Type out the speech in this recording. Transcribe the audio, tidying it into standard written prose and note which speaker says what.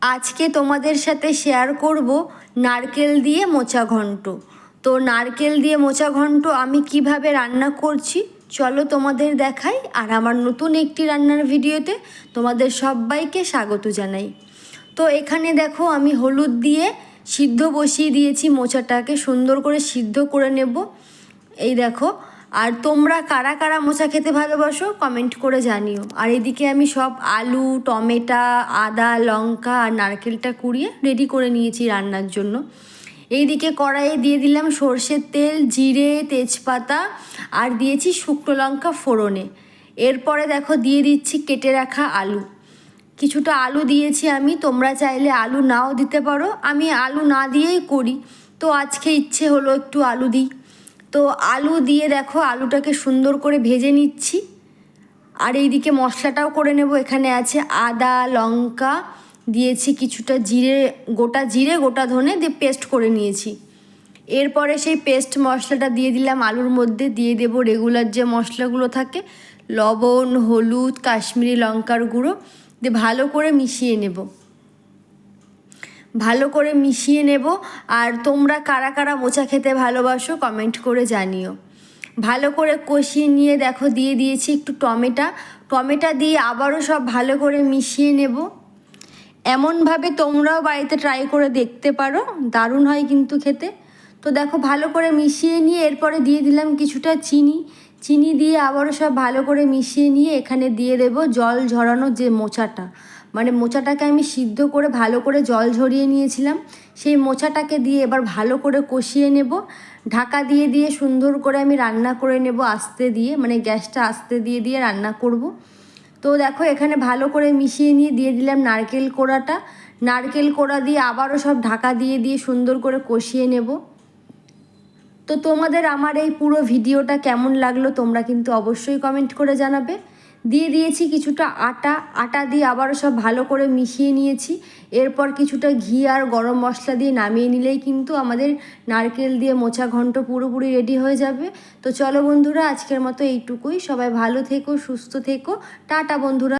Speaker 1: আজকে তোমাদের সাথে শেয়ার করব নারকেল দিয়ে মোচা ঘন্ট। তো নারকেল দিয়ে মোচা ঘন্ট আমি কিভাবে রান্না করছি চলো তোমাদের দেখাই। আর আমার নতুন একটি রান্নার ভিডিওতে তোমাদের সবাইকে স্বাগত জানাই। তো এখানে দেখো আমি হলুদ দিয়ে সিদ্ধ বসিয়ে দিয়েছি, মোচাটাকে সুন্দর করে সিদ্ধ করে নেব। এই দেখো, আর তোমরা কারা কারা মোচা খেতে ভালোবাসো কমেন্ট করে জানিও। আর এদিকে আমি সব আলু, টমেটো, আদা, লঙ্কা আর নারকেলটা কুড়িয়ে রেডি করে নিয়েছি রান্নার জন্য। এইদিকে কড়াইয়ে দিয়ে দিলাম সর্ষের তেল, জিরে, তেজপাতা আর দিয়েছি শুকনো লঙ্কা ফোড়নে। এরপরে দেখো দিয়ে দিচ্ছি কেটে রাখা আলু। কিছুটা আলু দিয়েছি আমি, তোমরা চাইলে আলু নাও দিতে পারো, আমি আলু না দিয়েই করি, তো আজকে ইচ্ছে হলো একটু আলু দিই। তো আলু দিয়ে দেখো আলুটাকে সুন্দর করে ভেজে নিচ্ছি। আর এইদিকে মশলাটাও করে নেব। এখানে আছে আদা, লঙ্কা, দিয়েছি কিছুটা জিরে, গোটা ধনে দিয়ে পেস্ট করে নিয়েছি। এরপরে সেই পেস্ট মশলাটা দিয়ে দিলাম আলুর মধ্যে, দিয়ে দেব রেগুলার যে মশলাগুলো থাকে, লবণ, হলুদ, কাশ্মীরি লঙ্কার গুঁড়ো দিয়ে ভালো করে মিশিয়ে নেব। আর তোমরা কারা কারা মোচা খেতে ভালোবাসো কমেন্ট করে জানিও। ভালো করে কষিয়ে নিয়ে দেখো দিয়ে দিয়েছি একটু টমেটো দিয়ে আবারও সব ভালো করে মিশিয়ে নেব। এমনভাবে তোমরাও বাড়িতে ট্রাই করে দেখতে পারো, দারুণ হয় কিন্তু খেতে। তো দেখো ভালো করে মিশিয়ে নিয়ে এরপরে দিয়ে দিলাম কিছুটা চিনি দিয়ে আবারও সব ভালো করে মিশিয়ে নিয়ে এখানে দিয়ে দেব জল ঝরানো যে মোচাটা, মানে মোচাটাকে আমি সিদ্ধ করে ভালো করে জল ঝরিয়ে নিয়েছিলাম, সেই মোচাটাকে দিয়ে এবার ভালো করে কষিয়ে নেব। ঢাকা দিয়ে সুন্দর করে আমি রান্না করে নেব আস্তে দিয়ে, মানে গ্যাসটা আস্তে দিয়ে রান্না করব। তো দেখো এখানে ভালো করে মিশিয়ে নিয়ে দিয়ে দিলাম নারকেল কোড়া দিয়ে আবারও সব ঢাকা দিয়ে সুন্দর করে কষিয়ে নেব। তো তোমাদের আমার এই পুরো ভিডিওটা কেমন লাগলো তোমরা কিন্তু অবশ্যই কমেন্ট করে জানাবে। দিয়ে দিয়েছি কিছুটা আটা দিয়ে আবারও সব ভালো করে মিশিয়ে নিয়েছি। এরপর কিছুটা ঘি আর গরম মশলা দিয়ে নামিয়ে নিলেই কিন্তু আমাদের নারকেল দিয়ে মোচা ঘন্ট পুরোপুরি রেডি হয়ে যাবে। তো চলো বন্ধুরা, আজকের মতো এইটুকুই। সবাই ভালো থেকো, সুস্থ থেকো, টাটা বন্ধুরা।